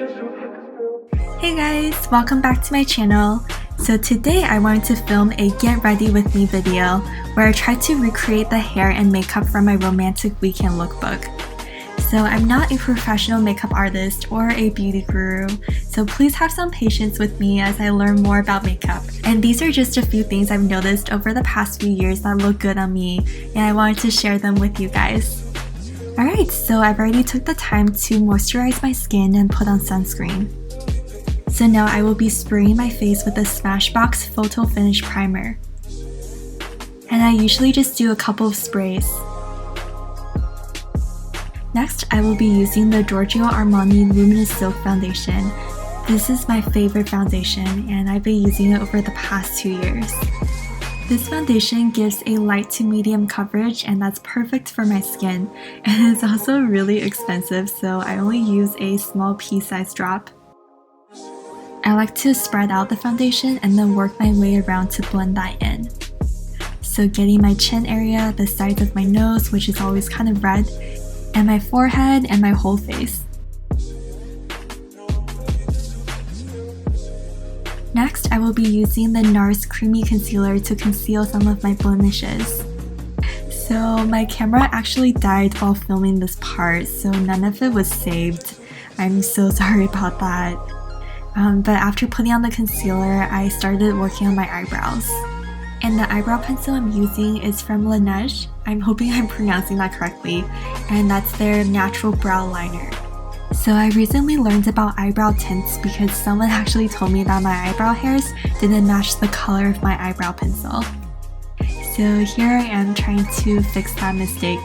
Hey guys, welcome back to my channel. So today I wanted to film a get ready with me video where I tried to recreate the hair and makeup from my romantic weekend lookbook. So I'm not a professional makeup artist or a beauty guru, so please have some patience with me as I learn more about makeup. And these are just a few things I've noticed over the past few years that look good on me, and I wanted to share them with you guys. Alright, so I've already took the time to moisturize my skin and put on sunscreen. So now I will be spraying my face with the Smashbox Photo Finish Primer. And I usually just do a couple of sprays. Next, I will be using the Giorgio Armani Luminous Silk Foundation. This is my favorite foundation and I've been using it over the past 2 years. This foundation gives a light to medium coverage and that's perfect for my skin. And it's also really expensive, so I only use a small pea-sized drop. I like to spread out the foundation and then work my way around to blend that in. So getting my chin area, the sides of my nose, which is always kind of red, and my forehead and my whole face. Next, I will be using the NARS Creamy Concealer to conceal some of my blemishes. So my camera actually died while filming this part, so none of it was saved. I'm so sorry about that. But after putting on the concealer, I started working on my eyebrows. And the eyebrow pencil I'm using is from Reminisce. I'm hoping I'm pronouncing that correctly, and that's their natural brow liner. So I recently learned about eyebrow tints because someone actually told me that my eyebrow hairs didn't match the color of my eyebrow pencil. So here I am trying to fix that mistake.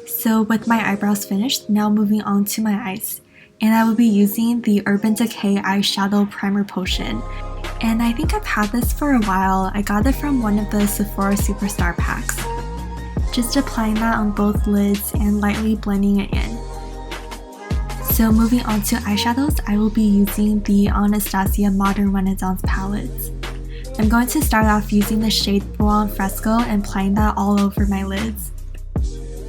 So with my eyebrows finished, now moving on to my eyes. And I will be using the Urban Decay Eyeshadow Primer Potion. And I think I've had this for a while. I got it from one of the Sephora Superstar packs. Just applying that on both lids and lightly blending it in. So moving on to eyeshadows, I will be using the Anastasia Modern Renaissance palettes. I'm going to start off using the shade Buon Fresco and applying that all over my lids.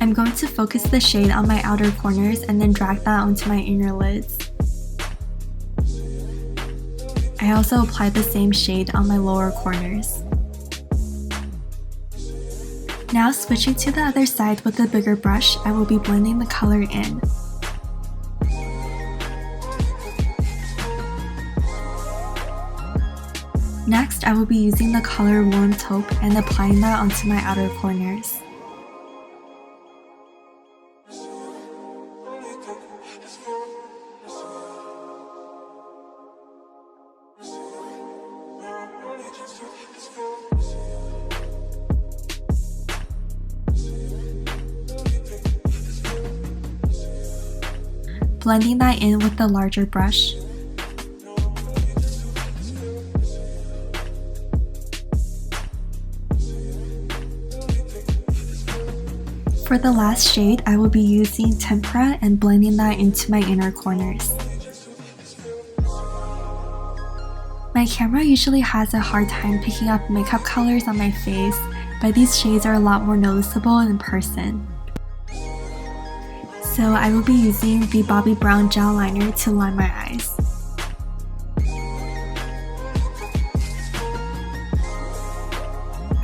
I'm going to focus the shade on my outer corners and then drag that onto my inner lids. I also applied the same shade on my lower corners. Now switching to the other side with a bigger brush, I will be blending the color in. Next, I will be using the color Warm Taupe and applying that onto my outer corners. Blending that in with the larger brush. For the last shade, I will be using Tempera and blending that into my inner corners. My camera usually has a hard time picking up makeup colors on my face, but these shades are a lot more noticeable in person. So I will be using the Bobbi Brown gel liner to line my eyes.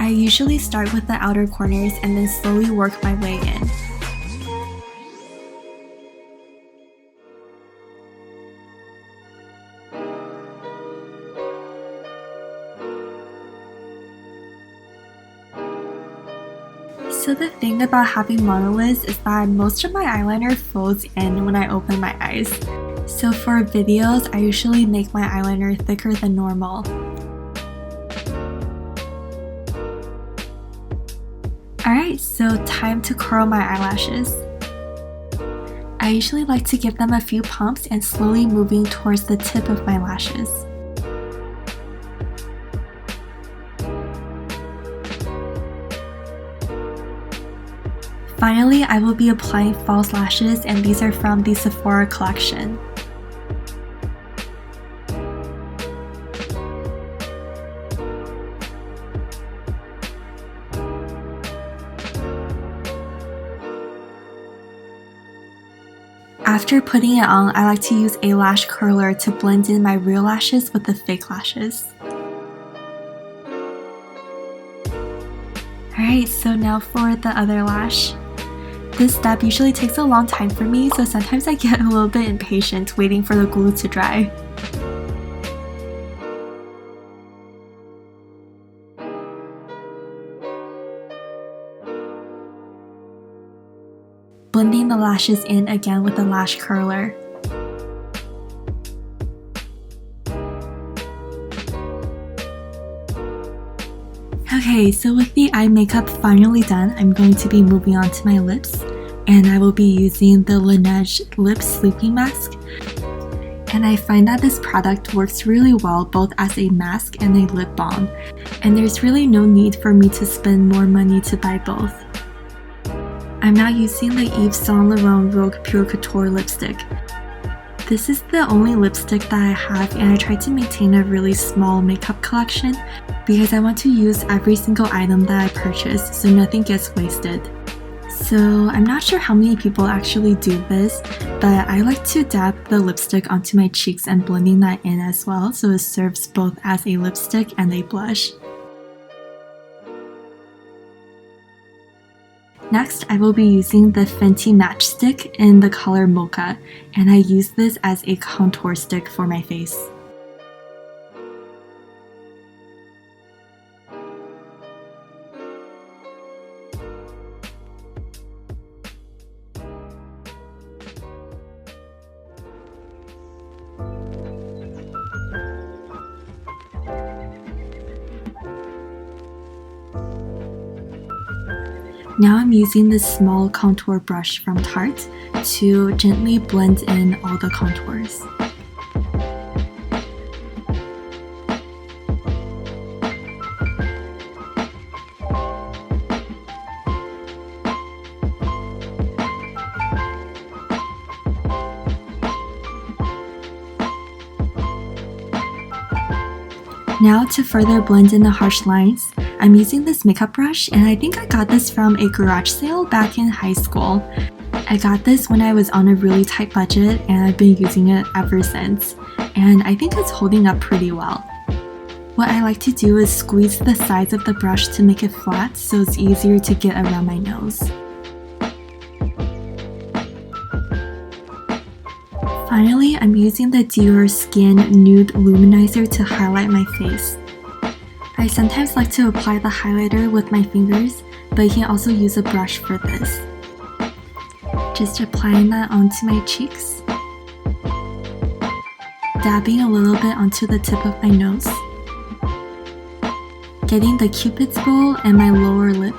I usually start with the outer corners and then slowly work my way in. So the thing about having monolids is that most of my eyeliner folds in when I open my eyes. So for videos, I usually make my eyeliner thicker than normal. Alright, so time to curl my eyelashes. I usually like to give them a few pumps and slowly moving towards the tip of my lashes. Finally, I will be applying false lashes, and these are from the Sephora collection. After putting it on, I like to use a lash curler to blend in my real lashes with the fake lashes. Alright, so now for the other lash. This step usually takes a long time for me, so sometimes I get a little bit impatient waiting for the glue to dry. Blending the lashes in again with the lash curler. Okay, so with the eye makeup finally done, I'm going to be moving on to my lips, and I will be using the Reminisce Lip Sleeping Mask. And I find that this product works really well both as a mask and a lip balm, and there's really no need for me to spend more money to buy both. I'm now using the Yves Saint Laurent Rogue Pure Couture lipstick. This is the only lipstick that I have, and I try to maintain a really small makeup collection because I want to use every single item that I purchase so nothing gets wasted. So I'm not sure how many people actually do this, but I like to dab the lipstick onto my cheeks and blending that in as well, so it serves both as a lipstick and a blush. Next, I will be using the Fenty Match Stick in the color Mocha, and I use this as a contour stick for my face. Now I'm using this small contour brush from Tarte to gently blend in all the contours. Now to further blend in the harsh lines, I'm using this makeup brush, and I think I got this from a garage sale back in high school. I got this when I was on a really tight budget, and I've been using it ever since, and I think it's holding up pretty well. What I like to do is squeeze the sides of the brush to make it flat so it's easier to get around my nose. Finally, I'm using the Dior Skin Nude Luminizer to highlight my face. I sometimes like to apply the highlighter with my fingers, but you can also use a brush for this. Just applying that onto my cheeks. Dabbing a little bit onto the tip of my nose. Getting the Cupid's bow and my lower lip.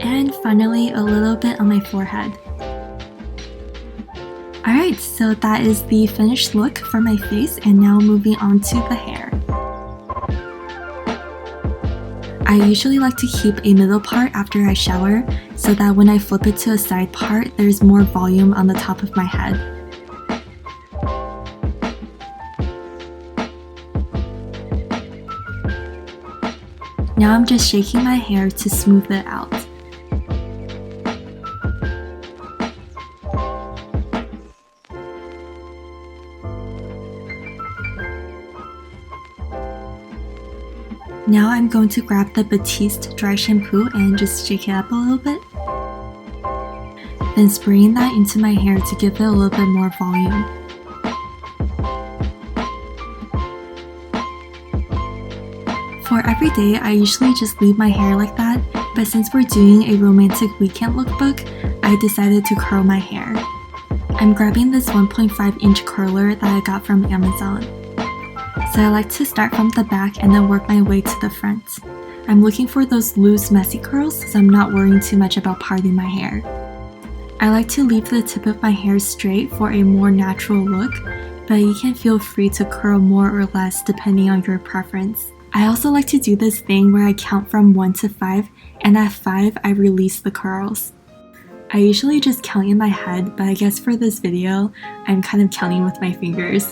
And finally, a little bit on my forehead. Alright, so that is the finished look for my face, and now moving on to the hair. I usually like to keep a middle part after I shower, so that when I flip it to a side part, there's more volume on the top of my head. Now I'm just shaking my hair to smooth it out. Now I'm going to grab the Batiste dry shampoo and just shake it up a little bit. Then spraying that into my hair to give it a little bit more volume. For every day, I usually just leave my hair like that, but since we're doing a romantic weekend lookbook, I decided to curl my hair. I'm grabbing this 1.5-inch curler that I got from Amazon. So I like to start from the back and then work my way to the front. I'm looking for those loose, messy curls, so I'm not worrying too much about parting my hair. I like to leave the tip of my hair straight for a more natural look, but you can feel free to curl more or less depending on your preference. I also like to do this thing where I count from 1 to 5, and at 5 I release the curls. I usually just count in my head, but I guess for this video, I'm kind of counting with my fingers.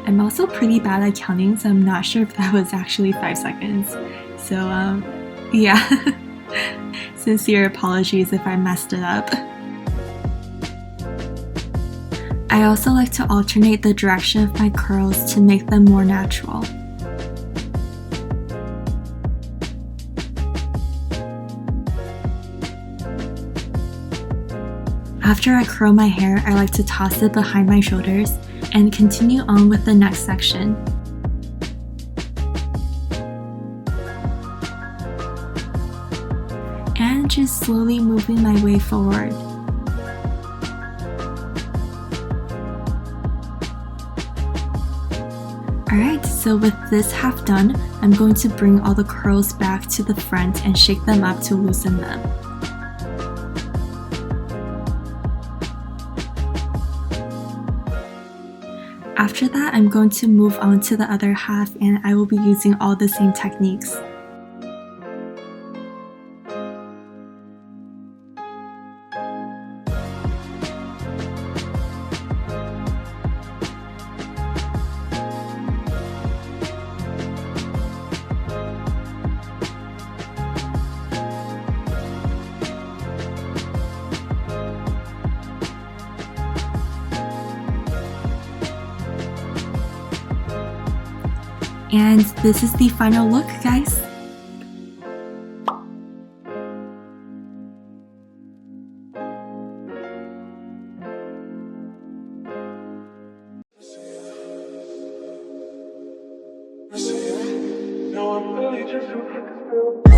I'm also pretty bad at counting, so I'm not sure if that was actually 5 seconds. So yeah. Sincere apologies if I messed it up. I also like to alternate the direction of my curls to make them more natural. After I curl my hair, I like to toss it behind my shoulders and continue on with the next section. And just slowly moving my way forward. Alright, so with this half done, I'm going to bring all the curls back to the front and shake them up to loosen them. After that, I'm going to move on to the other half and I will be using all the same techniques. And this is the final look, guys. No, I'm really just